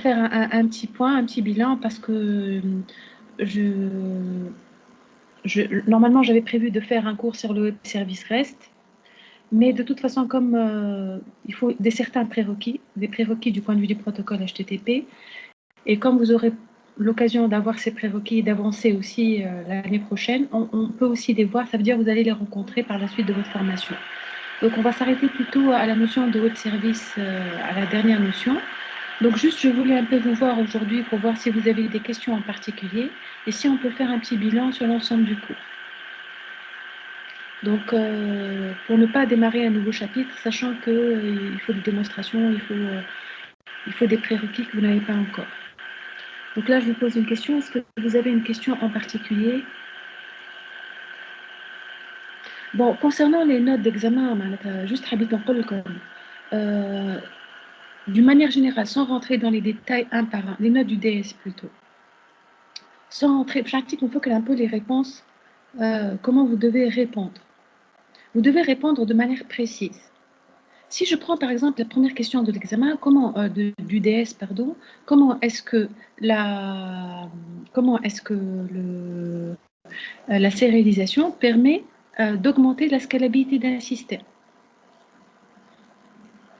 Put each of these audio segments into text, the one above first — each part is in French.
faire un petit point, un petit bilan, parce que normalement, j'avais prévu de faire un cours sur le web service REST, mais de toute façon, comme il faut certains prérequis, des prérequis du point de vue du protocole HTTP, et comme vous aurez l'occasion d'avoir ces prérequis et d'avancer aussi l'année prochaine, on peut aussi les voir, ça veut dire que vous allez les rencontrer par la suite de votre formation. Donc, on va s'arrêter plutôt à la notion de web service, à la dernière notion. Donc, juste, je voulais un peu vous voir aujourd'hui pour voir si vous avez des questions en particulier et si on peut faire un petit bilan sur l'ensemble du cours. Donc, pour ne pas démarrer un nouveau chapitre, sachant qu'il faut des démonstrations, il faut des prérequis que vous n'avez pas encore. Donc là, je vous pose une question. Est-ce que vous avez une question en particulier? Bon, concernant les notes d'examen, juste d'une manière générale, sans rentrer dans les détails un par un, les notes du DS plutôt, sans rentrer, pratique, il faut qu'elle ait un peu les réponses, comment vous devez répondre. Vous devez répondre de manière précise. Si je prends par exemple la première question de l'examen, du DS, pardon, comment est-ce que la sérialisation permet d'augmenter la scalabilité d'un système?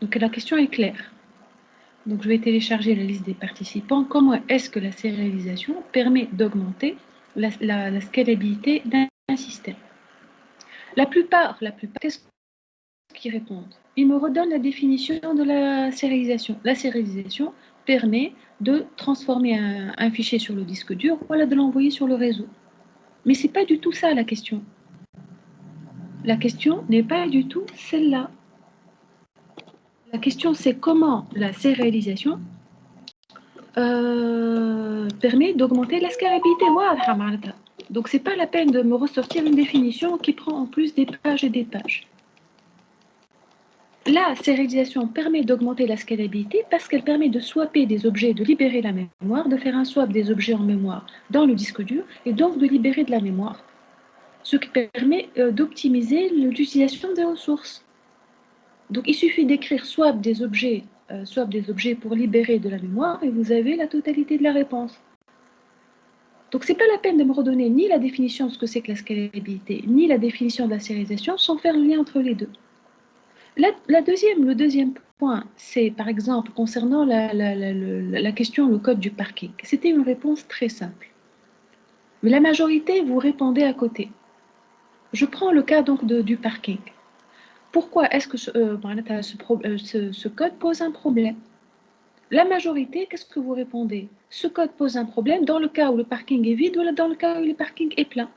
Donc la question est claire. Donc je vais télécharger la liste des participants. Comment est-ce que la sérialisation permet d'augmenter la scalabilité d'un système? La plupart, qu'est-ce qu'ils répondent? Ils me redonnent la définition de la sérialisation. La sérialisation permet de transformer un fichier sur le disque dur, voilà, de l'envoyer sur le réseau. Mais ce n'est pas du tout ça la question. La question n'est pas du tout celle-là. La question, c'est comment la sérialisation permet d'augmenter la scalabilité. Donc, ce n'est pas la peine de me ressortir une définition qui prend en plus des pages et des pages. La sérialisation permet d'augmenter la scalabilité parce qu'elle permet de swapper des objets, de libérer la mémoire, de faire un swap des objets en mémoire dans le disque dur et donc de libérer de la mémoire. Ce qui permet d'optimiser l'utilisation des ressources. Donc, il suffit d'écrire swap des objets pour libérer de la mémoire et vous avez la totalité de la réponse. Donc, ce n'est pas la peine de me redonner ni la définition de ce que c'est que la scalabilité, ni la définition de la sérialisation sans faire le lien entre les deux. Le deuxième point, c'est par exemple concernant la question, le code du parking. C'était une réponse très simple. Mais la majorité, vous répondez à côté. Je prends le cas donc du parking. Pourquoi est-ce que ce code pose un problème? La majorité, qu'est-ce que vous répondez? Ce code pose un problème dans le cas où le parking est vide ou dans le cas où le parking est plein.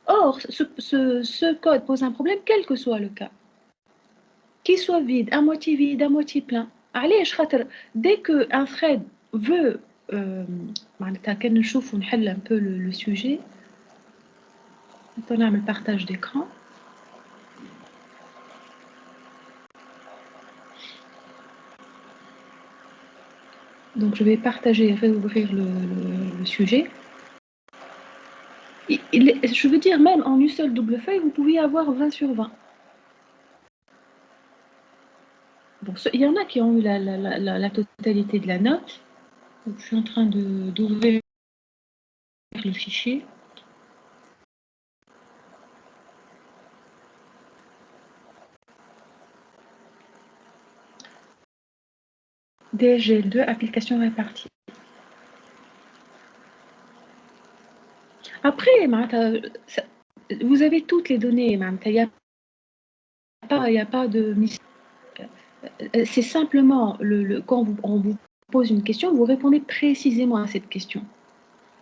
Or, ce code pose un problème quel que soit le cas. Qu'il soit vide, à moitié plein. Allez, dès qu'un thread veut, un peu le sujet, on a le partage d'écran. Donc, je vais réouvrir le sujet. Je veux dire, même en une seule double feuille, vous pouvez avoir 20 sur 20. Bon, il y en a qui ont eu la totalité de la note. Donc, je suis en train d'ouvrir le fichier. DSGL2, application répartie. Après, vous avez toutes les données. Il n'y a pas de mystère. C'est simplement, quand on vous pose une question, vous répondez précisément à cette question.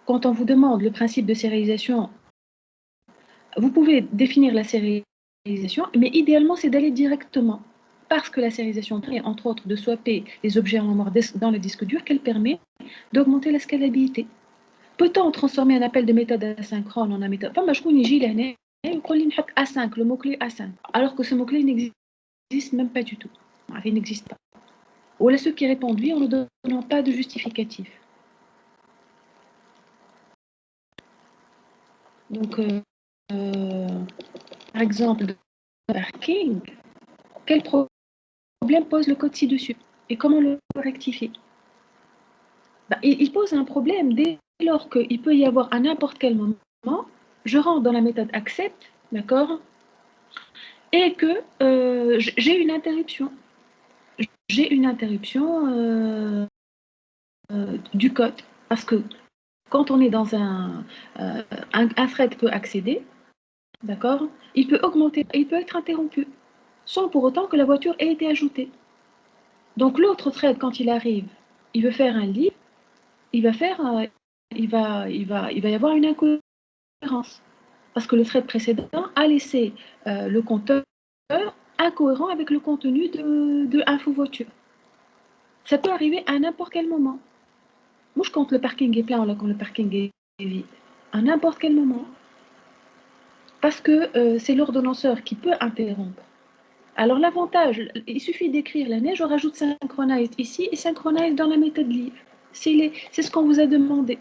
Quand on vous demande le principe de sérialisation, vous pouvez définir la sérialisation, mais idéalement, c'est d'aller directement. Parce que la sérialisation permet, entre autres, de swapper les objets en mémoire dans le disque dur, qu'elle permet d'augmenter la scalabilité. Peut-on transformer un appel de méthode asynchrone en un méthode? Enfin, je connais A5, le mot-clé A5, alors que ce mot-clé n'existe même pas du tout. Il n'existe pas. Ou là, ceux qui répondent oui en ne donnant pas de justificatif. Donc, par exemple, de parking, quel problème pose le code ci-dessus et comment le rectifier? Bah, il pose un problème dès lors qu'il peut y avoir à n'importe quel moment, je rentre dans la méthode accept, d'accord, et que j'ai une interruption. J'ai une interruption du code. Parce que quand on est dans un thread peut accéder, d'accord, il peut augmenter, il peut être interrompu, sans pour autant que la voiture ait été ajoutée. Donc l'autre thread, quand il arrive, il veut faire un leave, il va faire, il va y avoir une incohérence. Parce que le thread précédent a laissé le compteur incohérent avec le contenu de info voiture. Ça peut arriver à n'importe quel moment. Moi, quand le parking est plein ou quand le parking est vide, à n'importe quel moment. Parce que c'est l'ordonnanceur qui peut interrompre. Alors l'avantage, il suffit d'écrire la neige, je rajoute synchronize ici et synchronize dans la méthode leave. C'est ce qu'on vous a demandé.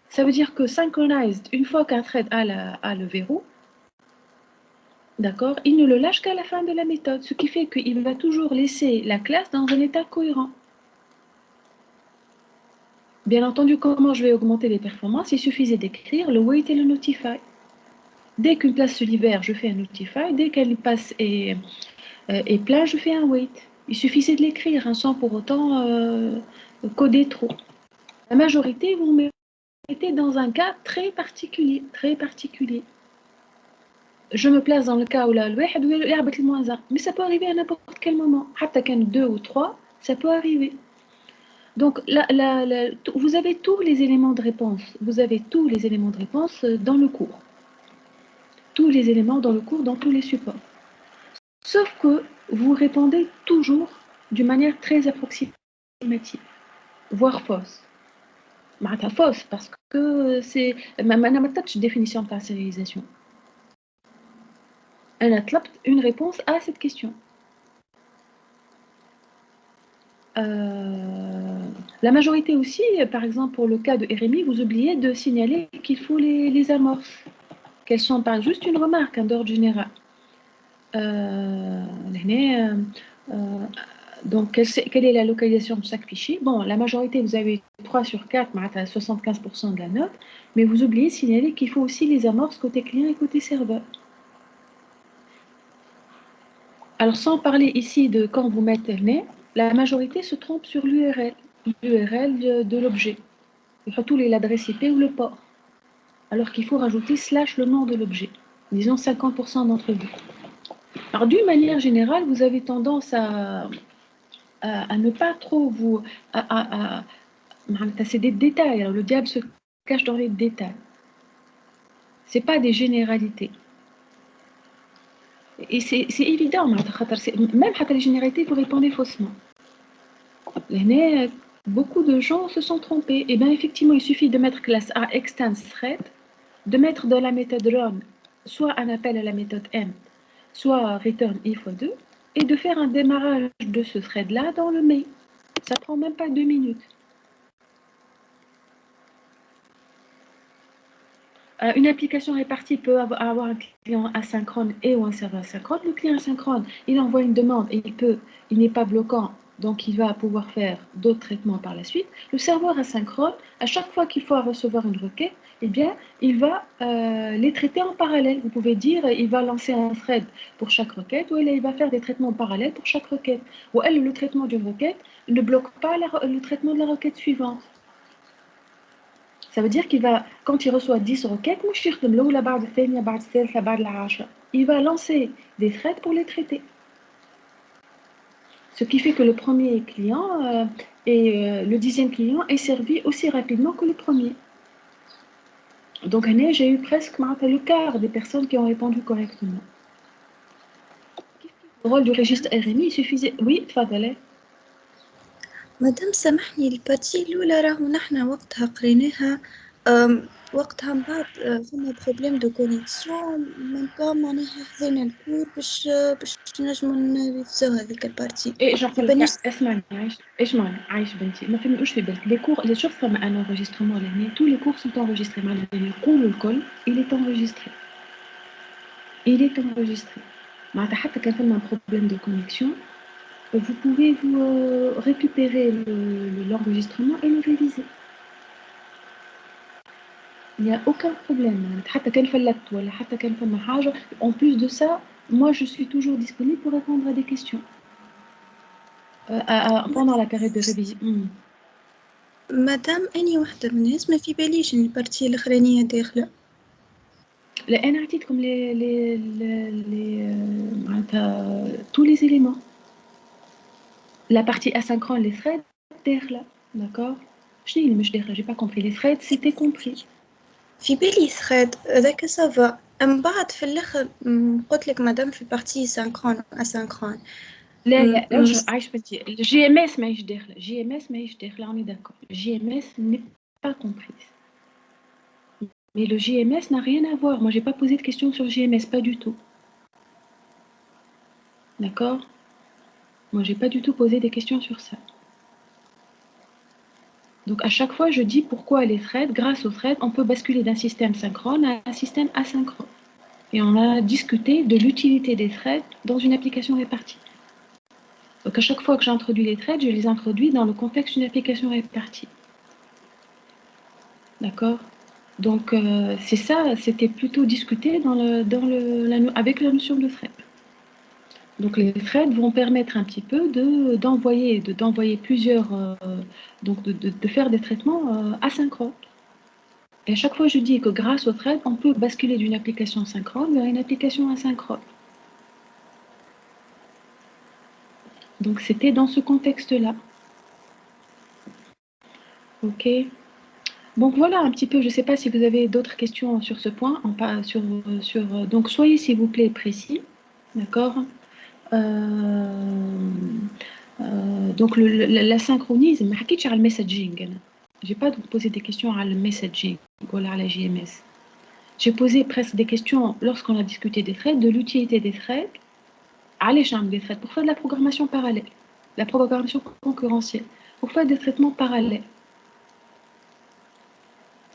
Ça veut dire que synchronized, une fois qu'un thread a le verrou, d'accord, il ne le lâche qu'à la fin de la méthode, ce qui fait qu'il va toujours laisser la classe dans un état cohérent. Bien entendu, comment je vais augmenter les performances? Il suffisait d'écrire le wait et le notify. Dès qu'une classe se libère, je fais un notify. Dès qu'elle passe et plein, je fais un wait. Il suffisait de l'écrire, hein, sans pour autant coder trop. La majorité, vous mettez dans un cas très particulier, très particulier. Je me place dans le cas où la الواحد يعبط le -1. Mais ça peut arriver à n'importe quel moment. حتى كان 2 ou 3, ça peut arriver. Donc, vous avez tous les éléments de réponse. Vous avez tous les éléments de réponse dans le cours. Tous les éléments dans le cours, dans tous les supports. Sauf que vous répondez toujours d'une manière très approximative, voire fausse. Fausse, parce que c'est... ما نمتتش définition de la sérialisation. أنا طلبت une réponse à cette question. La majorité aussi, par exemple pour le cas de RMI, vous oubliez de signaler qu'il faut les amorces, qu'elles sont pas juste une remarque d'ordre général. Donc, quelle est la localisation de chaque fichier? Bon, la majorité, vous avez 3 sur 4, 75% de la note, mais vous oubliez de signaler qu'il faut aussi les amorces côté client et côté serveur. Alors, sans parler ici de quand vous mettez la majorité se trompe sur l'URL de l'objet. Surtout l'adresse IP ou le port. Alors qu'il faut rajouter slash le nom de l'objet. Disons 50% d'entre vous. Alors, d'une manière générale, vous avez tendance à ne pas trop vous... c'est des détails. Alors, le diable se cache dans les détails. Ce n'est pas des généralités. Et c'est évident. Même les généralités, vous répondez faussement. Beaucoup de gens se sont trompés. Et bien, effectivement, il suffit de mettre classe A extends thread, de mettre dans la méthode run soit un appel à la méthode M, soit return i fois 2, et de faire un démarrage de ce thread-là dans le mail. Ça prend même pas 2 minutes. Une application répartie peut avoir un client asynchrone et ou un serveur asynchrone. Le client asynchrone, il envoie une demande et il n'est pas bloquant, donc il va pouvoir faire d'autres traitements par la suite. Le serveur asynchrone, à chaque fois qu'il faut recevoir une requête, eh bien, il va les traiter en parallèle. Vous pouvez dire, il va lancer un thread pour chaque requête, ou il va faire des traitements parallèles pour chaque requête. Ou le traitement d'une requête ne bloque pas le traitement de la requête suivante. Ça veut dire qu'il va, quand il reçoit 10 requêtes, il va lancer des threads pour les traiter. Ce qui fait que le premier client et le 10e client est servi aussi rapidement que le premier. Donc, j'ai eu presque le quart des personnes qui ont répondu correctement. Le rôle du registre RMI, il suffisait... Oui, تفضلي. مدام سامحني الباتي الأولى راهو نحنا وقتها قريناها وقتها من بعد فما بروبليم دو كونيكسيون ميم با معناها حضرنا الكور باش نجمو نريفزو هذيك البارتي. ايه نقول لك اسمعني عايش بنتي ما فهموش في بالك لي كور اللي شوف فما ان انregistrement لهنا tous les cours sont enregistrés معناها نقولوا الكل il est enregistré معناتها حتى كان فما بروبليم دو كونيكسيون vous pouvez vous récupérer l'enregistrement et le réviser. Il n'y a aucun problème. حتى كان فلت ولا حتى كان فما حاجة. En plus de ça, moi je suis toujours disponible pour répondre à des questions pendant la période de révision. مادام أني وحدة من الناس ما في باليش إن البارتي الأخرانية داخلة. لا أنا عطيتكم معناتها tous les éléments. La partie asynchrone, les threads, داخلة, d'accord. شنو اللي مش داخلة؟ J'ai pas compris. Les threads, c'était compris. في بالي ثريد هذاك سافا، من بعد في الآخر قلت لك مادام في بارتي سانكرون أسانكرون. لا عايش بنتي الجي ام اس ماهيش داخله. جي ام اس ماهيش داخله. on est d'accord. جي ام اس n'est pas comprise. Mais le GMS n'a rien à voir. Moi, j'ai pas posé de questions sur le GMS, pas du tout. D'accord? Moi, j'ai pas du tout posé des questions sur ça. Donc, à chaque fois, je dis pourquoi les threads, grâce aux threads, on peut basculer d'un système synchrone à un système asynchrone. Et on a discuté de l'utilité des threads dans une application répartie. Donc, à chaque fois que j'introduis les threads, je les introduis dans le contexte d'une application répartie. D'accord? Donc, c'est ça, c'était plutôt discuté avec la notion de thread. Donc, les threads vont permettre un petit peu d'envoyer plusieurs, donc de faire des traitements asynchrones. Et à chaque fois, je dis que grâce aux threads, on peut basculer d'une application synchrone vers une application asynchrone. Donc, c'était dans ce contexte-là. OK. Donc, voilà un petit peu. Je ne sais pas si vous avez d'autres questions sur ce point. Donc, soyez, s'il vous plaît, précis. D'accord. Donc, l'asynchronisme, je n'ai pas le messaging. Je n'ai pas posé des questions à le messaging ou à la JMS. J'ai posé presque des questions lorsqu'on a discuté des threads, de l'utilité des threads, des threads pour faire de la programmation parallèle, la programmation concurrentielle, pour faire des traitements parallèles.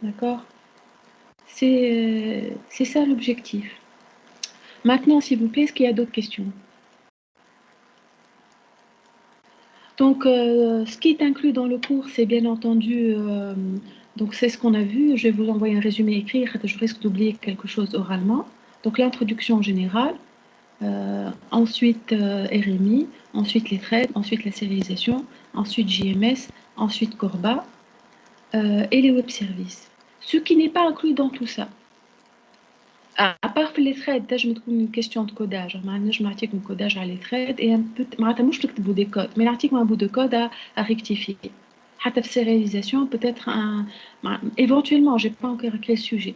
D'accord? C'est ça l'objectif. Maintenant, s'il vous plaît, est-ce qu'il y a d'autres questions? Donc, ce qui est inclus dans le cours, c'est bien entendu, donc c'est ce qu'on a vu. Je vais vous envoyer un résumé écrit, je risque d'oublier quelque chose oralement. Donc, l'introduction générale, ensuite RMI, ensuite les threads, ensuite la sérialisation, ensuite JMS, ensuite Corba et les web services. Ce qui n'est pas inclus dans tout ça. À part les threads, je me trouve une question de codage. Je m'article un codage à les threads et un peu, je te des codes, mais l'article un bout de code à rectifier. À la sérialisation, peut-être éventuellement, j'ai pas encore écrit le sujet.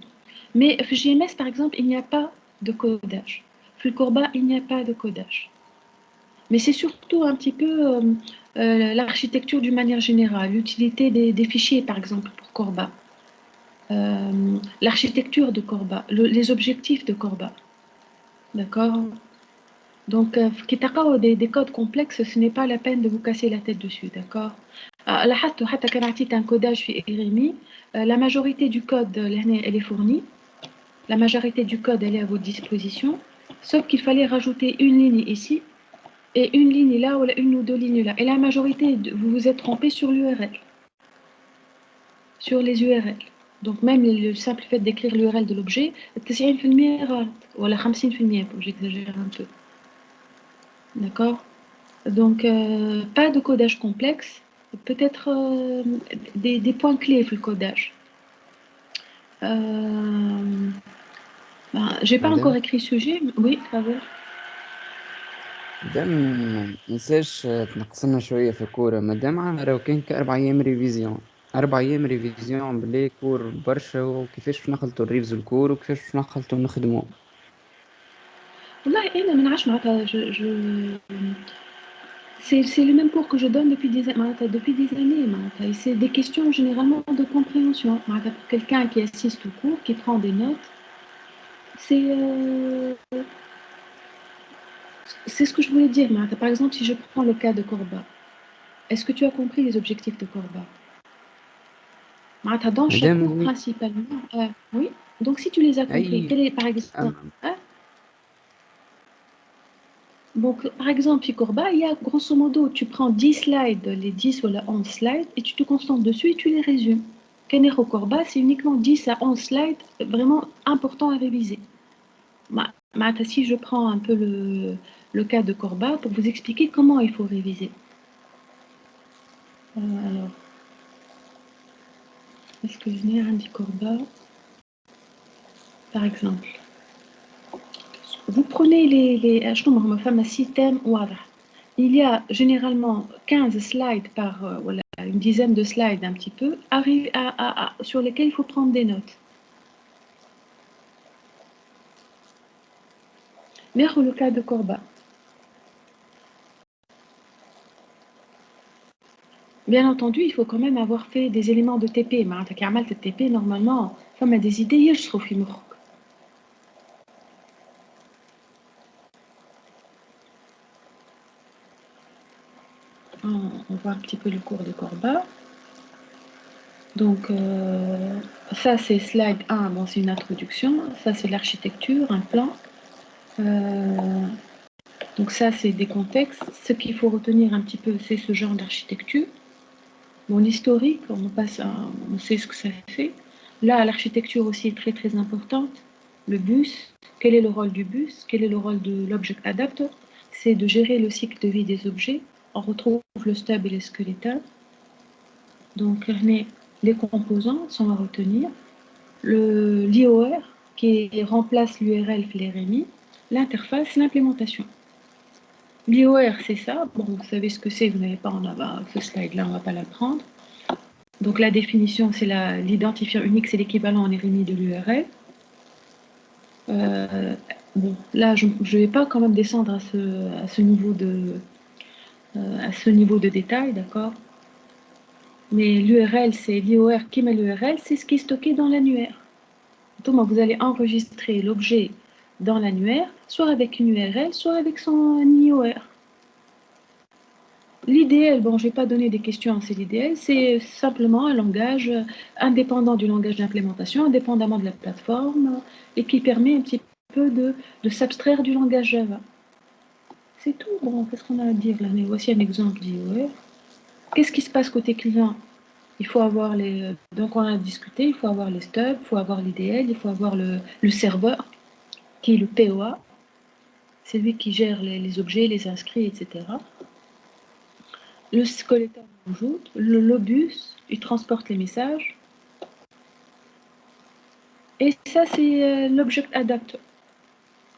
Mais JMS, par exemple, il n'y a pas de codage. Fulcorba, il n'y a pas de codage. Mais c'est surtout un petit peu l'architecture d'une manière générale, l'utilité des fichiers, par exemple, pour Corba. L'architecture de Corba, les objectifs de Corba. D'accord? Donc, des codes complexes, ce n'est pas la peine de vous casser la tête dessus, d'accord? حتى كان عطيت un codage في RMI, la majorité du code, elle est fournie. La majorité du code, elle est à votre disposition. Sauf qu'il fallait rajouter une ligne ici et une ligne là ou une ou deux lignes là. Et la majorité, vous vous êtes trompé sur l'URL. Sur les URL. Donc, même le simple fait d'écrire l'URL de l'objet, 90% غلط, ou 50%, pour j'exagère un peu. D'accord? Donc, pas de codage complexe, peut-être des points clés pour le codage. J'ai pas encore écrit le sujet. Oui, favor. مادام منساش تنقصنا شوية في الكورة، مادام راهو كان كأربع أيام ريفيزيون، 4 أيام ريفيزيون بلي كور برشا، وكيفاش باش نخلطوا الريفز الكور وكيفاش باش نخلطوا نخدموا. والله أنا ما نعرفش معناتها c'est le même cours que je donne depuis des années. Et c'est des questions généralement de compréhension. Pour quelqu'un qui assiste au cours, qui prend des notes, c'est ce que je voulais dire. Par exemple, si je prends le cas de Corba, est-ce que tu as compris les objectifs de Corba? Dans chaque cours, principalement. Oui. Donc, si tu les as compris, quel est par exemple Donc, par exemple, Ficorba, il y a grosso modo, tu prends 10 slides, les 10 ou les 11 slides, et tu te concentres dessus et tu les résumes. Kenero Corba, c'est uniquement 10 à 11 slides vraiment importants à réviser. Si je prends un peu le cas de Corba pour vous expliquer comment il faut réviser. Alors, est-ce que je n'ai un dit Corba? Par exemple, vous prenez les femmes système WADA. Il y a généralement 15 slides par, voilà, une dizaine de slides un petit peu, sur lesquels il faut prendre des notes. Mais le cas de Corba. Bien entendu, il faut quand même avoir fait des éléments de TP. Mais TP, normalement, femme a des idées, je trouve, on voit un petit peu le cours de Corba. Donc, ça, c'est slide 1, bon, c'est une introduction. Ça, c'est l'architecture, un plan. Donc ça, c'est des contextes. Ce qu'il faut retenir un petit peu, c'est ce genre d'architecture. Bon, historique, on sait ce que ça fait. Là, l'architecture aussi est très, très importante. Le bus, quel est le rôle du bus? Quel est le rôle de l'object adapter? C'est de gérer le cycle de vie des objets. On retrouve le stub et le skeleton. Donc, les composants sont à retenir. L'IOR qui remplace l'URL l'RMI, l'interface, l'implémentation. L'IOR, c'est ça. Bon, vous savez ce que c'est, vous n'avez pas ce slide-là, on ne va pas l'apprendre. Donc la définition, c'est l'identifiant unique, c'est l'équivalent en RMI de l'URL. Bon, là, je ne vais pas quand même descendre à ce niveau de détail, d'accord? Mais l'URL, c'est l'IOR qui met l'URL, c'est ce qui est stocké dans l'annuaire. Donc, vous allez enregistrer l'objet dans l'annuaire, soit avec une URL, soit avec son IOR. L'IDL, bon, je ne vais pas donner des questions, c'est l'IDL, c'est simplement un langage indépendant du langage d'implémentation, indépendamment de la plateforme, et qui permet un petit peu de s'abstraire du langage Java. C'est tout. Bon, qu'est-ce qu'on a à dire là? Mais voici un exemple d'IOR. Qu'est-ce qui se passe côté client? Il faut avoir donc on a discuté, il faut avoir les stubs, il faut avoir l'IDL, il faut avoir le serveur, qui est le POA. C'est lui qui gère les objets, les inscrits, etc. Le collecteur ajoute, le lobus, il transporte les messages. Et ça, c'est l'object adapter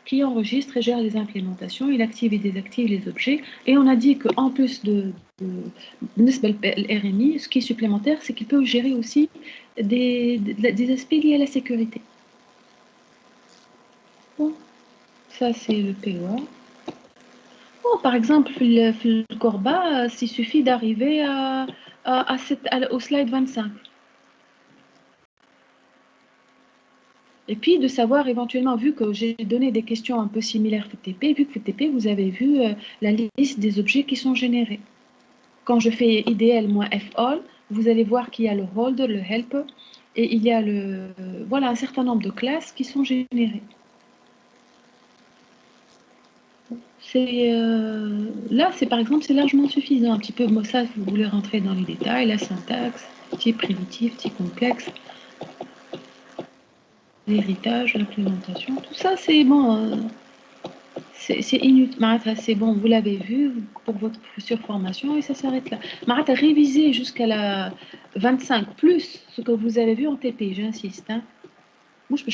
qui enregistre et gère les implémentations. Il active et désactive les objets. Et on a dit qu'en plus de RMI, ce qui est supplémentaire, c'est qu'il peut gérer aussi des aspects liés à la sécurité. Bon, ça, c'est le POA. Bon, par exemple, le Corba, il suffit d'arriver au slide 25. Et puis de savoir éventuellement, vu que j'ai donné des questions un peu similaires FTP, vu que FTP, vous avez vu la liste des objets qui sont générés. Quand je fais IDL moins FAll, vous allez voir qu'il y a le holder, le helper, et il y a voilà, un certain nombre de classes qui sont générées. Là, c'est par exemple, c'est largement suffisant. Un petit peu, moi, ça, si vous voulez rentrer dans les détails, la syntaxe, type primitif, type complexe, l'héritage, l'implémentation, tout ça, c'est bon. C'est inutile. C'est bon, vous l'avez vu pour votre future formation et ça s'arrête là. Révisez jusqu'à la 25 plus ce que vous avez vu en TP, j'insiste. Hein. Moi, je peux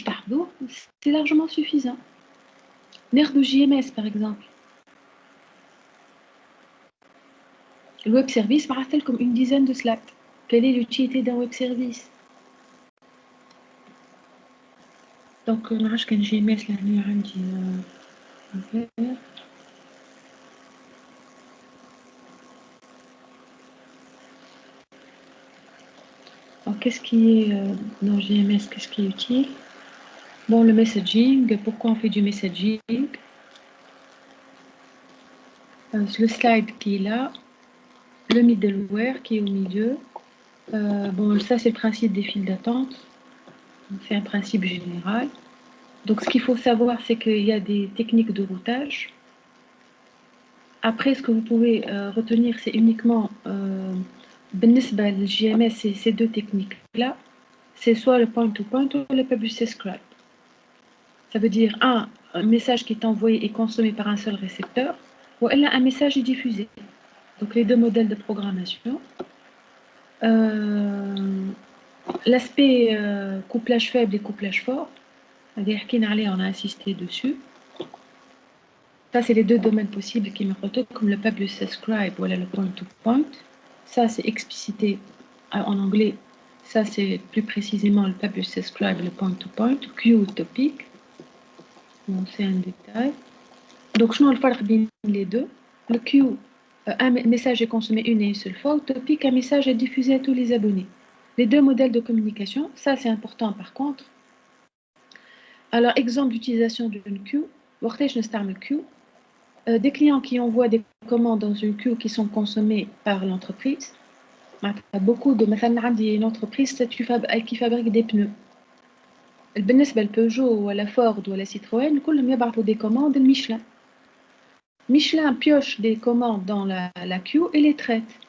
c'est largement suffisant. Nerf de JMS, par exemple. Le web service, tel comme une dizaine de slides. Quelle est l'utilité d'un web service? Donc, je vais JMS, là, alors, qu'est-ce qui est dans JMS, qu'est-ce qui est utile? Bon, le messaging, pourquoi on fait du messaging? Le slide qui est là, le middleware qui est au milieu. Bon, ça, c'est le principe des files d'attente. C'est un principe général. Donc, ce qu'il faut savoir, c'est qu'il y a des techniques de routage. Après, ce que vous pouvez retenir, c'est uniquement بالنسبة للGMS, ces deux techniques-là, c'est soit le point-to-point ou le publish subscribe. Ça veut dire un message qui est envoyé et consommé par un seul récepteur, ou un message est diffusé. Donc les deux modèles de programmation. L'aspect couplage faible et couplage fort, on a insisté dessus. Ça, c'est les deux domaines possibles qui me retrouvent, comme le publish subscribe ou le point-to-point. Ça, c'est explicité en anglais. Ça, c'est plus précisément le publish subscribe et le point-to-point. Queue topic. Bon, c'est un détail. Donc, je ne vais pas les deux. Le queue, un message est consommé une et une seule fois. Au topic, un message est diffusé à tous les abonnés. Les deux modèles de communication, ça, c'est important par contre. Alors, exemple d'utilisation d'une queue. Queue. Des clients qui envoient des commandes dans une queue qui sont consommées par l'entreprise. Beaucoup de une entreprise qui fabrique des pneus. بالنسبة لبيجو ولا فورد ولا سيتروين كلهم يبعثوا des commandes Michelin. Michelin pioche des commandes dans la queue et les traite.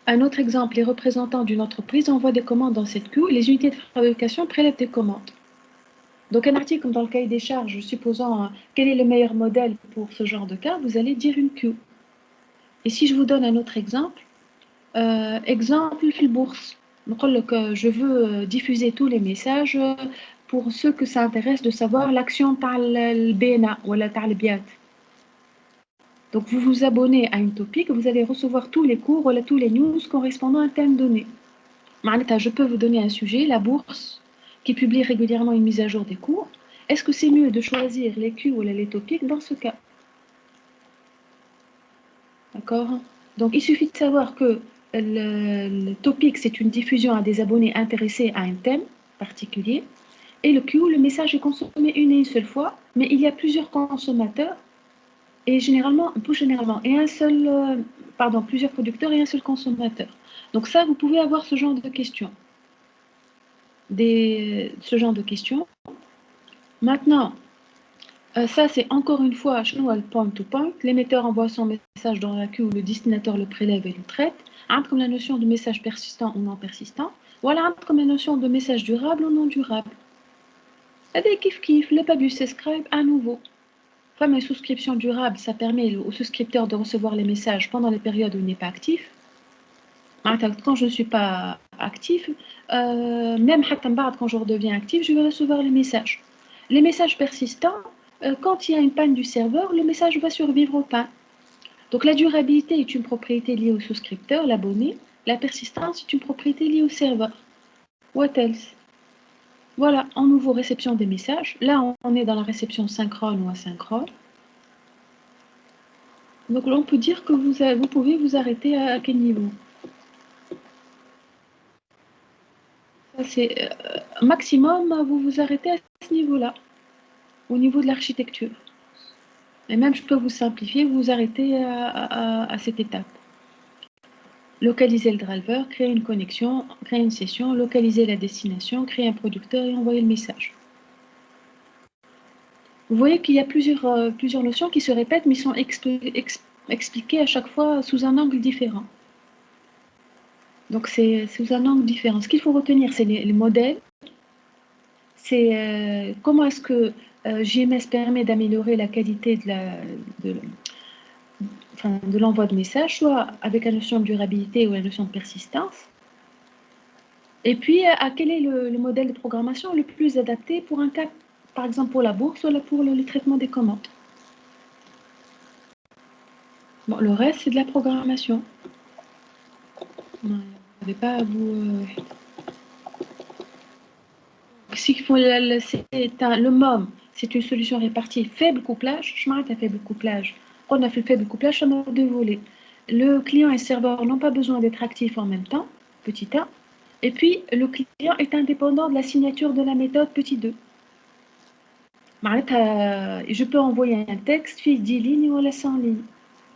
Un autre exemple, les représentants d'une entreprise envoient des commandes dans cette queue et les unités de fabrication prélèvent des commandes. Donc un article dans le cahier des charges, supposant quel est le meilleur modèle pour ce genre de cas, vous allez dire une queue. Et si je vous donne un autre exemple, exemple في البورصة نقول لك je veux diffuser tous les messages pour ceux que ça intéresse de savoir l'action تاع البينة ولا تاع البيات. Donc vous vous abonnez à une topic, vous allez recevoir tous les cours ou tous les news correspondant à un thème donné. Je peux vous donner un sujet, la bourse, qui publie régulièrement une mise à jour des cours. Est-ce que c'est mieux de choisir les Q ou les topics dans ce cas? D'accord? Donc il suffit de savoir que le topic, c'est une diffusion à des abonnés intéressés à un thème particulier. Et le Q, le message est consommé une et une seule fois, mais il y a plusieurs consommateurs, et plusieurs producteurs et un seul consommateur. Donc ça, vous pouvez avoir ce genre de questions. Maintenant, ça c'est encore une fois le point-to-point. L'émetteur envoie son message dans la queue, le destinateur le prélève et le traite. Comme la notion de message persistant ou non persistant. Voilà comme la notion de message durable ou non durable. Avec le publish subscribe à nouveau. Comme une souscription durable, ça permet au souscripteur de recevoir les messages pendant les périodes où il n'est pas actif. Quand je ne suis pas actif, même quand je redeviens actif, je vais recevoir les messages. Les messages persistants, quand il y a une panne du serveur, le message va survivre aux pannes. Donc la durabilité est une propriété liée au souscripteur, l'abonné. La persistance est une propriété liée au serveur. What else? Voilà, en nouveau, réception des messages. Là, on est dans la réception synchrone ou asynchrone. Donc là, on peut dire que vous pouvez vous arrêter à quel niveau? C'est maximum, vous vous arrêtez à ce niveau-là, au niveau de l'architecture. Et même, je peux vous simplifier, vous vous arrêtez à cette étape. Localiser le driver, créer une connexion, créer une session, localiser la destination, créer un producteur et envoyer le message. Vous voyez qu'il y a plusieurs notions qui se répètent, mais sont expliquées à chaque fois sous un angle différent. Donc, c'est sous un angle différent. Ce qu'il faut retenir, c'est les modèles. C'est comment est-ce que JMS permet d'améliorer la qualité de l'envoi de messages, soit avec la notion de durabilité ou la notion de persistance. Et puis, quel est le modèle de programmation le plus adapté pour un cas, par exemple pour la bourse ou pour le traitement des commandes. Bon, le reste, c'est de la programmation. Non, vous n'avez pas à vous... Le MOM, c'est une solution répartie faible couplage. Je m'arrête à faible couplage. On a fait le faible couplage, ça m'a deux volets. Le client et le serveur n'ont pas besoin d'être actifs en même temps, petit a. Et puis, le client est indépendant de la signature de la méthode, petit 2. Je peux envoyer un texte, fait 10 lignes ou 100 lignes.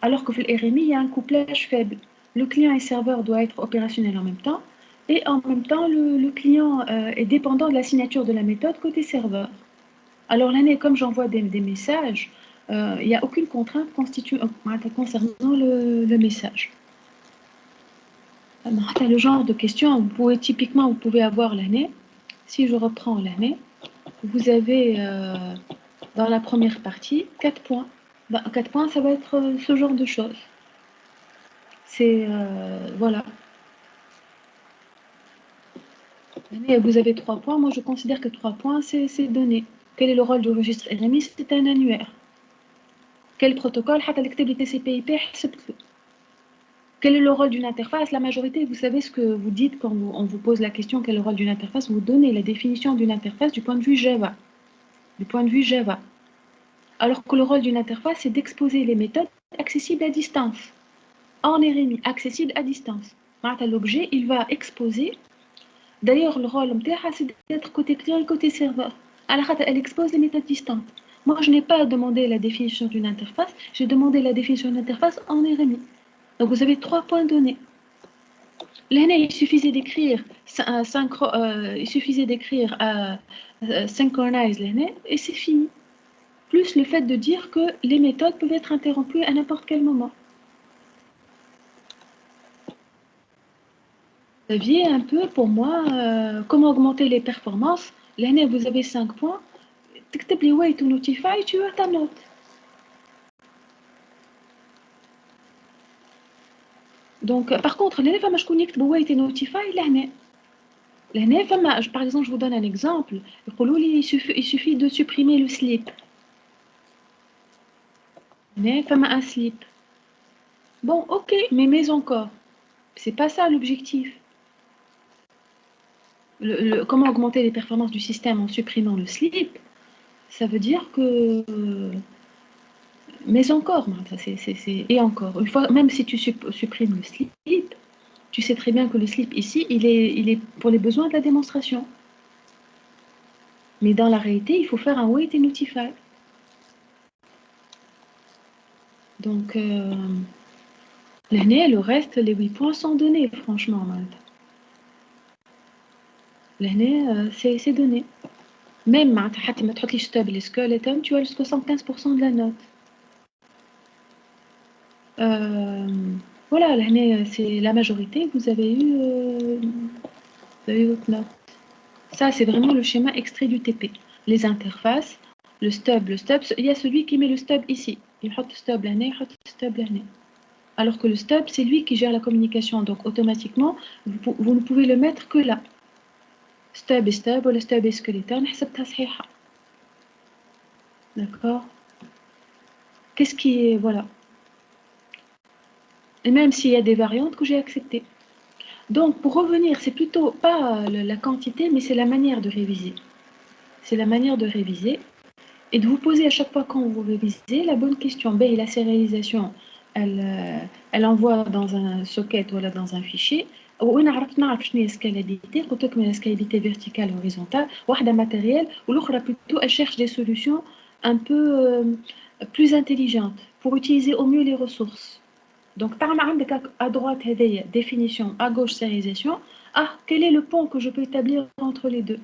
Alors que pour le RMI, il y a un couplage faible. Le client et le serveur doivent être opérationnels en même temps. Et en même temps, le client est dépendant de la signature de la méthode côté serveur. Alors l'année, comme j'envoie des messages, il n'y a aucune contrainte concernant le message. Le genre de question, vous pouvez avoir l'année. Si je reprends l'année, vous avez dans la première partie 4 points. 4 points, ça va être ce genre de choses. C'est voilà. Vous avez 3 points. Moi, je considère que 3 points, c'est donné. Quel est le rôle du registre RMI? C'est un annuaire. Quel protocole? Quel est le rôle d'une interface? La majorité, vous savez ce que vous dites quand on vous pose la question quel est le rôle d'une interface? Vous donnez la définition d'une interface du point de vue Java. Du point de vue Java. Alors que le rôle d'une interface, c'est d'exposer les méthodes accessibles à distance. En RMI, accessible à distance. L'objet, il va exposer. D'ailleurs, le rôle c'est d'être côté client et côté serveur. Elle expose les méthodes distantes. Moi, je n'ai pas demandé la définition d'une interface, j'ai demandé la définition d'une interface en RMI. Donc, vous avez 3 points donnés. L'année, il suffisait d'écrire synchronize l'année et c'est fini. Plus le fait de dire que les méthodes peuvent être interrompues à n'importe quel moment. Vous saviez un peu pour moi comment augmenter les performances. L'année, vous avez 5 points. تكتب لي wait to notify, tu as ta note. Donc, par contre, l'année, فما شكون يكتب wait to notify l'année. L'année, par exemple, je vous donne un exemple. Il suffit de supprimer le sleep. L'année, فما un sleep. Bon, ok, mais encore. C'est pas ça l'objectif. Comment augmenter les performances du système en supprimant le sleep? Ça veut dire que... Mais encore, et encore. Une fois, même si tu supprimes le sleep, tu sais très bien que le sleep ici, il est pour les besoins de la démonstration. Mais dans la réalité, il faut faire un wait et notify. Donc, l'année, le reste, les 8 points sont donnés, franchement. L'année, c'est donné. Même, les skeletons, tu as le 75% de la note. Voilà, l'année, c'est la majorité, vous avez eu votre note. Ça, c'est vraiment le schéma extrait du TP. Les interfaces, le stub, il y a celui qui met le stub ici. Il met le stub l'année, il met le stub l'année. Alors que le stub, c'est lui qui gère la communication. Donc, automatiquement, vous ne pouvez le mettre que là. Stub et stub, ou le stub et skeleton, حسبتها صحيحة. D'accord? Qu'est-ce qui est... Voilà. Et même s'il y a des variantes que j'ai acceptées. Donc, pour revenir, c'est plutôt pas la quantité, mais c'est la manière de réviser. C'est la manière de réviser et de vous poser à chaque fois quand vous révisez la bonne question. Et la sérialisation, elle envoie dans un socket ou dans un fichier. وأنا عرفت نعرف شنو هي scalabilité. قلت لكم la scalabilité verticale et horizontale. واحدة matérielle والأخرى plutôt elle cherche des solutions un peu plus intelligentes pour utiliser au mieux les ressources. Donc, à droite, définition, à gauche, sérialisation. Ah, quel est le pont que je peux établir entre les deux?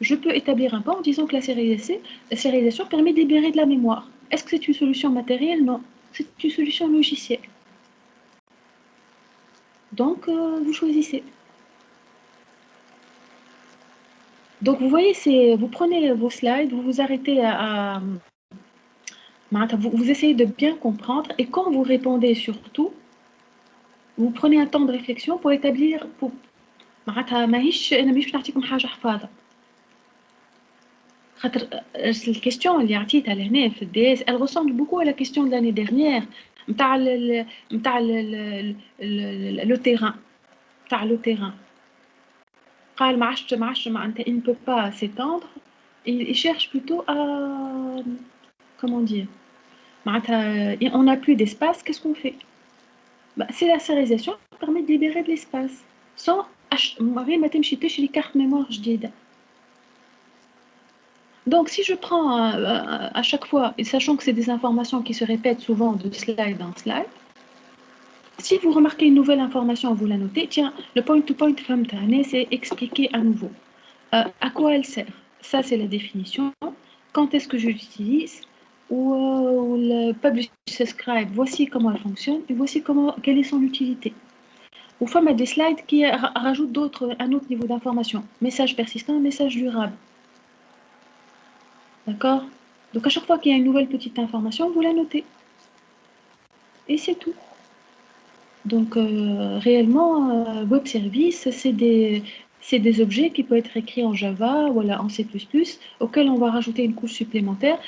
Je peux établir un pont en disant que la sérialisation permet de libérer de la mémoire. Est-ce que c'est une solution matérielle? Non. C'est une solution logicielle. Donc, vous choisissez. Donc, vous voyez, vous prenez vos slides, vous vous arrêtez vous essayez de bien comprendre et quand vous répondez surtout, vous prenez un temps de réflexion pour établir... أنا مش نعطيكم حاجة حفاظة. La question اللي عطيتها لهنا في الديس elle ressemble beaucoup à la question de l'année dernière نتاع le terrain نتاع le terrain قال ما عادش معناتها il ne peut pas s'étendre il cherche plutôt à comment dire معناتها on n'a plus d'espace qu'est-ce qu'on fait c'est la sérialisation qui permet de libérer de l'espace sans غير ما تمشي تشري carte mémoire جديدة. Donc, si je prends à chaque fois, et sachant que c'est des informations qui se répètent souvent de slide en slide, si vous remarquez une nouvelle information, vous la notez. Tiens, le point-to-point فهمتها, c'est expliquer à nouveau. À quoi elle sert? Ça, c'est la définition. Quand est-ce que je l'utilise? ou le publish subscribe. Voici comment elle fonctionne et voici quelle est son utilité. Ou femme a des slides qui rajoutent un autre niveau d'information. Message persistant, message durable. D'accord? Donc à chaque fois qu'il y a une nouvelle petite information, vous la notez. Et c'est tout. Donc réellement, web service, c'est des objets qui peuvent être écrits en Java ou en C++, auxquels on va rajouter une couche supplémentaire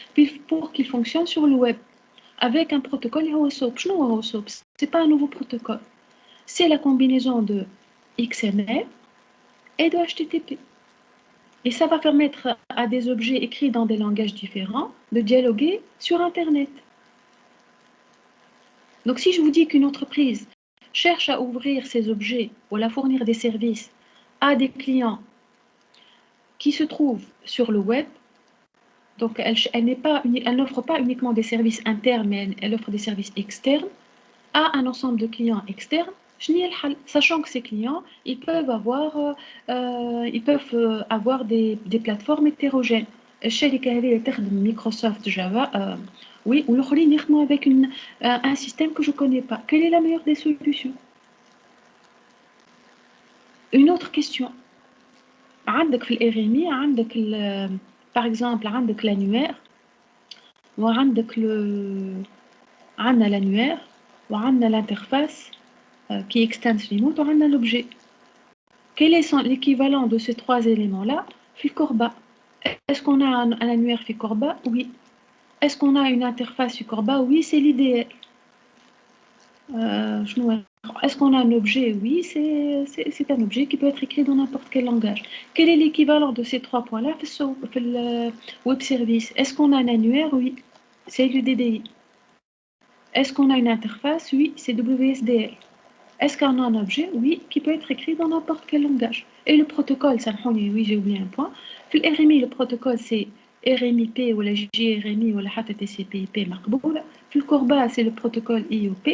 pour qu'ils fonctionnent sur le web, avec un protocole SOAP. Ce n'est pas un nouveau protocole. C'est la combinaison de XML et de HTTP. Et ça va permettre à des objets écrits dans des langages différents de dialoguer sur Internet. Donc si je vous dis qu'une entreprise cherche à ouvrir ses objets ou à fournir des services à des clients qui se trouvent sur le web, donc elle n'offre pas uniquement des services internes, mais elle offre des services externes à un ensemble de clients externes, sachant que ces clients, ils peuvent avoir des plateformes hétérogènes. Microsoft Java, oui, ou avec un système que je ne connais pas. Quelle est la meilleure des solutions? Une autre question. عندك في الRMI عندك par exemple عندك l'annuaire وعندك عندنا l'annuaire وعندنا l'interface qui est extends remote وعندنا l'objet. Quel est l'équivalent de ces trois éléments-là في Corba? Est-ce qu'on a un annuaire في Corba? Oui. Est-ce qu'on a une interface في Corba? Oui, c'est l'idéal. Est-ce qu'on a un objet? Oui, c'est un objet qui peut être écrit dans n'importe quel langage. Quel est l'équivalent de ces trois points-là sur le web service? Est-ce qu'on a un annuaire? Oui, c'est le DDI. Est-ce qu'on a une interface? Oui, c'est WSDL. Est-ce qu'on a un objet? Oui, qui peut être écrit dans n'importe quel langage. Et le protocole, ça oui, j'ai oublié un point. Pour le RMI, le protocole, c'est RMIP ou la JRMI ou la TCP/IP مقبولة. Pour le Corba, c'est le protocole IOP.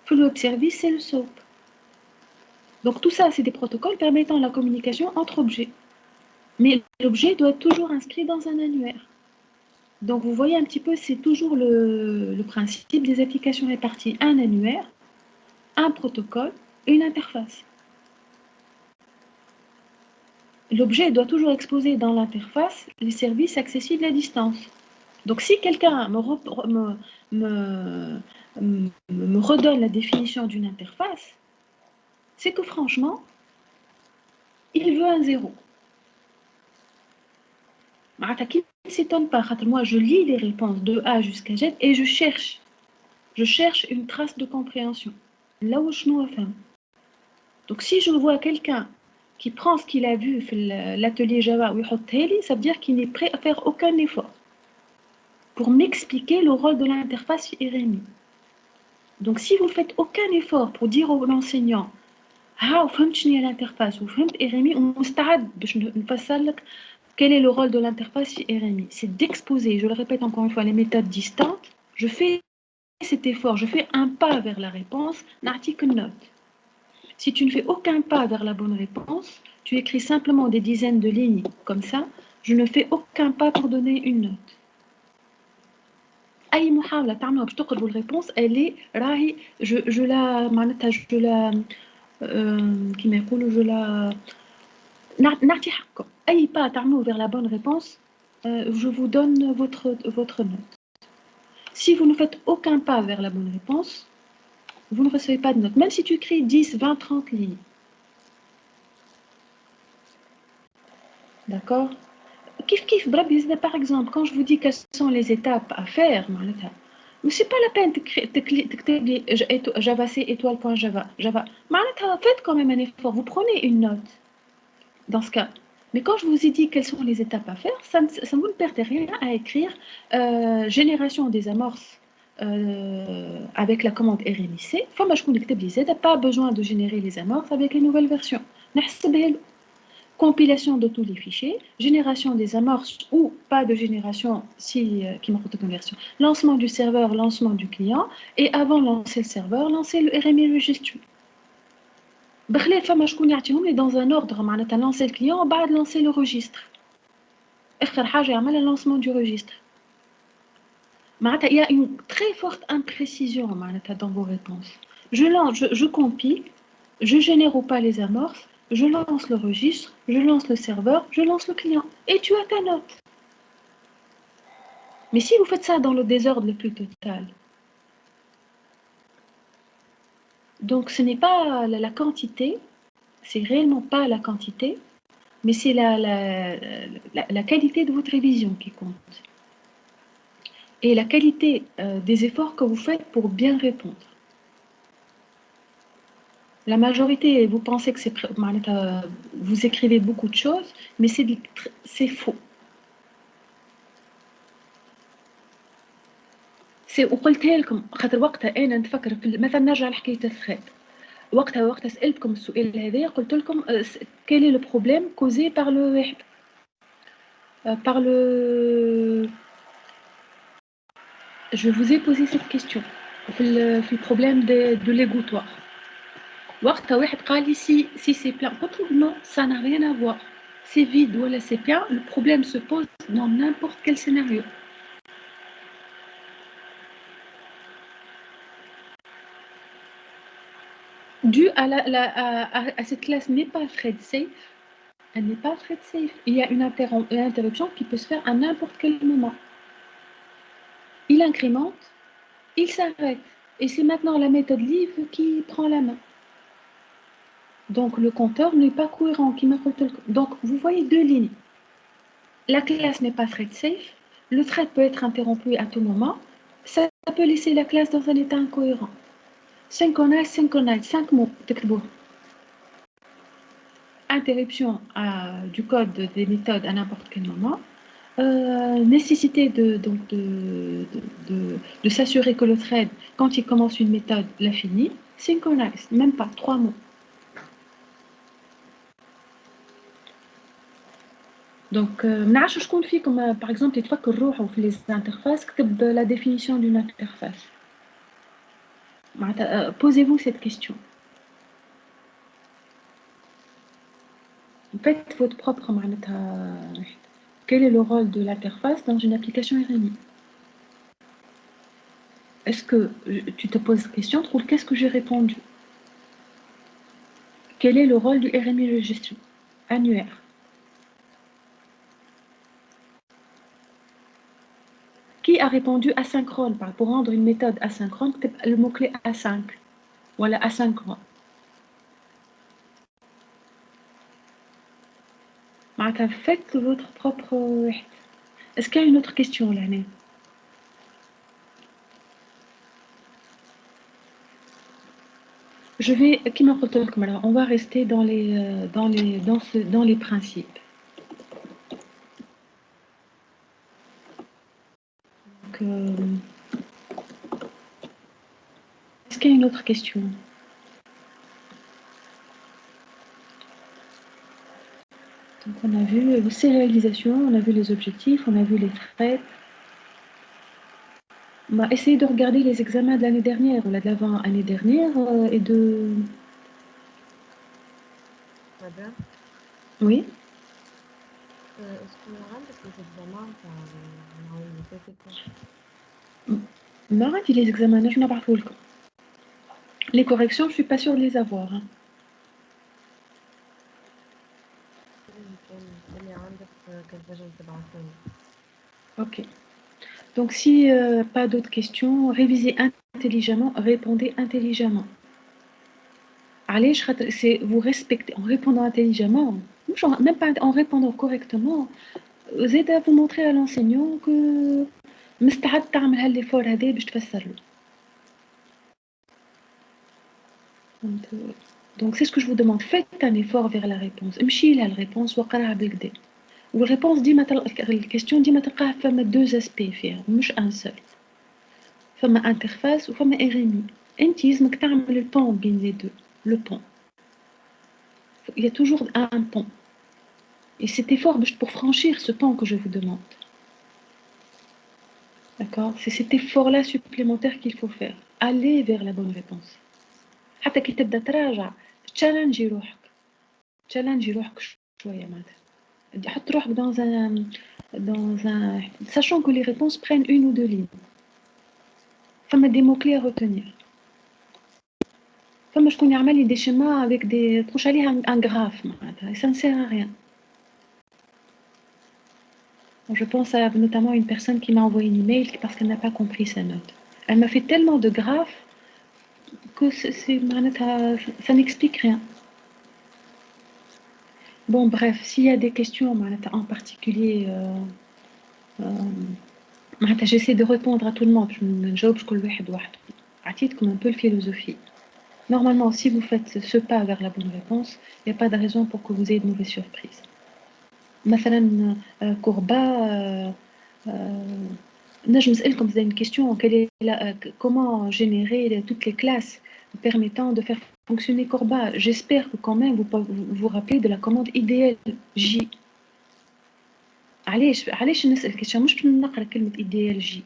Pour le web service, c'est le SOAP. Donc tout ça, c'est des protocoles permettant la communication entre objets. Mais l'objet doit être toujours inscrit dans un annuaire. Donc vous voyez un petit peu, c'est toujours le principe des applications réparties. Un annuaire, un protocole et une interface. L'objet doit toujours exposer dans l'interface les services accessibles à distance. Donc si quelqu'un me redonne la définition d'une interface, c'est que franchement, il veut un zéro. Qui ne s'étonne pas, moi je lis les réponses de A jusqu'à Z et je cherche une trace de compréhension. Là où je ne fais. Donc si je vois quelqu'un qui prend ce qu'il a vu dans l'atelier Java, ça veut dire qu'il n'est prêt à faire aucun effort pour m'expliquer le rôle de l'interface RMI. Donc si vous ne faites aucun effort pour dire à l'enseignant l'interface ou RMI, on quel est le rôle de l'interface RMI? C'est d'exposer, je le répète encore une fois, les méthodes distantes. Je fais cet effort, je fais un pas vers la réponse, n'article note. Si tu ne fais aucun pas vers la bonne réponse, tu écris simplement des dizaines de lignes comme ça, je ne fais aucun pas pour donner une note. أي محاولة تعملوها باش تقربوا الريبونس elle est راهي je la معناتها je la كما يقولوا je la نعطي حقكم. أي pas تعملوه vers la bonne réponse, je vous donne votre note. Si vous ne faites aucun pas vers la bonne réponse, vous ne recevez pas de note. Même si tu écris 10, 20, 30 lignes. D'accord? Par exemple, quand je vous dis quelles sont les étapes à faire, ce n'est pas la peine de Java C étoile.java. Faites quand même un effort, vous prenez une note dans ce cas. Mais quand je vous ai dit quelles sont les étapes à faire, ça vous ne perdez rien à écrire génération des amorces avec la commande RMIC. Il n'y a pas besoin de générer les amorces avec les nouvelles versions. Compilation de tous les fichiers, génération des amorces ou pas de génération qui m'a coûté conversion, lancement du serveur, lancement du client, et avant de lancer le serveur, lancer le RMI registry. Dans un ordre, lancer le client, lancer le registre. Le lancement du registre. Il y a une très forte imprécision dans vos réponses. Je compile, je génère ou pas les amorces, je lance le registre, je lance le serveur, je lance le client. Et tu as ta note. Mais si vous faites ça dans le désordre le plus total, donc ce n'est pas la quantité, c'est réellement pas la quantité, mais c'est la qualité de votre révision qui compte. Et la qualité des efforts que vous faites pour bien répondre. La majorité, vous pensez que vous écrivez beaucoup de choses, mais c'est faux. وقلتها لكم خاطر وقتها انا نتفكر مثلا نرجع لحكايه الثريد وقتها سالتكم السؤال هذا قلت لكم quel est le problème causé par le واحد par le je vous ai posé cette question في le problème de l'égouttoir وقتها واحد قال لي si c'est plein قلت له non ça n'a rien à voir c'est vide ou c'est plein le problème se pose dans n'importe quel scénario. Dû à cette classe n'est pas thread safe, elle n'est pas thread safe. Il y a une interruption qui peut se faire à n'importe quel moment. Il incrémente, il s'arrête. Et c'est maintenant la méthode livre qui prend la main. Donc le compteur n'est pas cohérent. Donc vous voyez deux lignes. La classe n'est pas thread safe. Le thread peut être interrompu à tout moment. Ça peut laisser la classe dans un état incohérent. Synchronize, 5 mots. Interruption du code des méthodes à n'importe quel moment. Nécessité de s'assurer que le thread, quand il commence une méthode, la finit. Synchronize, même pas, 3 mots. Donc, je confie comme par exemple, une fois que les interfaces, la définition d'une interface. Posez-vous cette question. Faites votre propre quel est le rôle de l'interface dans une application RMI? Est-ce que tu te poses la question, trouve qu'est-ce que j'ai répondu? Quel est le rôle du RMI Registry annuaire? Qui a répondu asynchrone? Pour rendre une méthode asynchrone, le mot-clé A5. Voilà, asynchrone. Faites votre propre... Est-ce qu'il y a une autre question là? Je vais, on va rester dans les principes. Donc, est-ce qu'il y a une autre question? Donc, on a vu ces réalisations, on a vu les objectifs, on a vu les traits. On va essayer de regarder les examens de l'année dernière ou de l'avant-année dernière et de... Madame, Oui. est-ce que vous rendez les examens par l'université? Non, les examens, je n'en parle pas. Les corrections, je ne suis pas sûre de les avoir. Hein. Ok. Donc, si pas d'autres questions, révisez intelligemment, répondez intelligemment. Allez, vous respectez en répondant intelligemment, même pas en répondant correctement. Vous aidez à vous montrer à l'enseignant que مستعد تعمل هالeffort هذا باش تفسر له. Donc c'est ce que je vous demande, faites un effort vers la réponse. امشي la réponse وقراها بالكدا. والréponse ديما الكيستيون ديما تلقاها فما deux aspects فيها مش un seul. فما interface وفما RMI. انت لازمك تعمل le pont بين les deux, le pont. Il y a toujours un pont. Et cet effort pour franchir ce pont que je vous demande. D'accord? C'est cet effort-là supplémentaire qu'il faut faire. Aller vers la bonne réponse. حتى كي تبدا تراجع تشالنجي روحك شويه معناتها حط روحك dans un sachant que les réponses prennent une ou deux lignes. فما des mots-clés à retenir. فما شكون يعمل لي des schémas avec des تخش عليها un graphe معناتها ça ne sert à rien. Je pense à notamment une personne qui m'a envoyé une email parce qu'elle n'a pas compris sa note. Elle m'a fait tellement de graphes que ça n'explique rien. Bon, bref, s'il y a des questions en particulier, j'essaie de répondre à tout le monde. Je ne جاوبش كل واحد وحده. عطيتكم un peu le philosophie. Normalement, si vous faites ce pas vers la bonne réponse, il n'y a pas de raison pour que vous ayez de mauvaises surprises. مثلا Courba, je me sais comme vous avez une question, comment générer toutes les classes permettant de faire fonctionner Courba. J'espère que quand même vous vous rappelez de la commande IDL J. علاش نسأل question مش باش نقرا كلمة IDL J.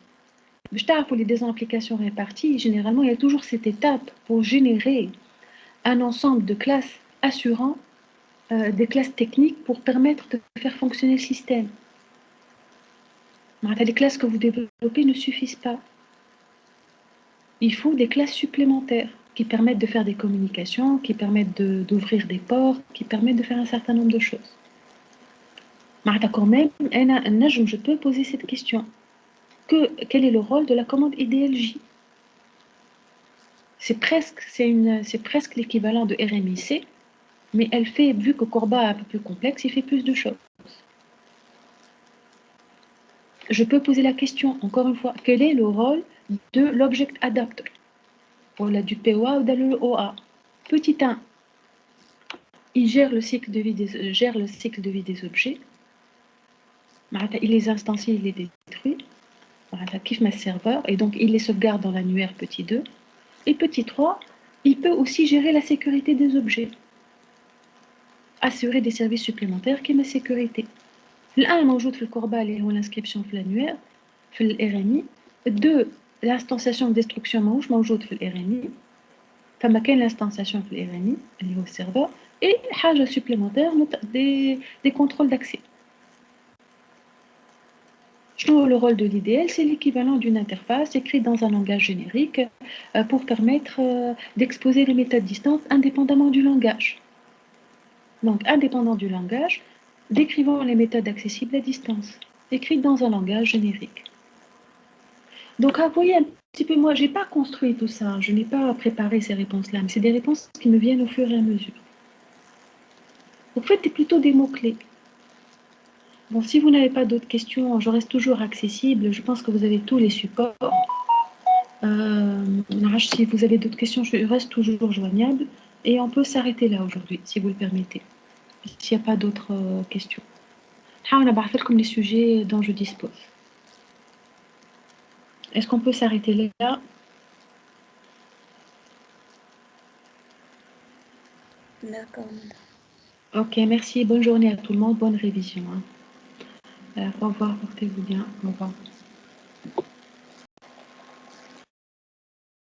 باش تعرفوا les deux applications réparties, généralement il y a toujours cette étape pour générer un ensemble de classes assurant des classes techniques pour permettre de faire fonctionner le système. Les classes que vous développez ne suffisent pas. Il faut des classes supplémentaires qui permettent de faire des communications, qui permettent d'ouvrir des ports, qui permettent de faire un certain nombre de choses. Quand même, je peux poser cette question. Quel est le rôle de la commande IDLJ? C'est presque l'équivalent de RMIC, mais elle fait, vu que Courba est un peu plus complexe, il fait plus de choses. Je peux poser la question, encore une fois, quel est le rôle de l'object adapter, du POA ou de l'OA? Petit 1, il gère le cycle de vie des objets. Il les instancie, il les détruit. Kiff ma serveur, et donc il les sauvegarde dans l'annuaire petit 2. Et petit 3, il peut aussi gérer la sécurité des objets. Assurer des services supplémentaires qui est ma sécurité. الآن موجود في الكوربا اللي هو l'inscription في الانnuaire في الRMI. 2, l'instanciation de destruction ماهوش موجود في الRMI. فما كاين l'instanciation في الRMI اللي هو السيرفر. Et حاجة supplémentaire des contrôles d'accès. Le rôle de l'IDL, c'est l'équivalent d'une interface écrite dans un langage générique pour permettre d'exposer les méthodes distantes indépendamment du langage. Donc, indépendant du langage, décrivant les méthodes accessibles à distance, écrites dans un langage générique. Donc, vous voyez un petit peu, moi, je n'ai pas construit tout ça, je n'ai pas préparé ces réponses-là, mais c'est des réponses qui me viennent au fur et à mesure. En fait, c'est plutôt des mots-clés. Bon, si vous n'avez pas d'autres questions, je reste toujours accessible. Je pense que vous avez tous les supports. Si vous avez d'autres questions, je reste toujours joignable. Et on peut s'arrêter là aujourd'hui, si vous le permettez. S'il n'y a pas d'autres questions. On a les sujets dont je dispose. Est-ce qu'on peut s'arrêter là? D'accord. Ok, merci. Bonne journée à tout le monde. Bonne révision. Au revoir, portez-vous bien. Au revoir.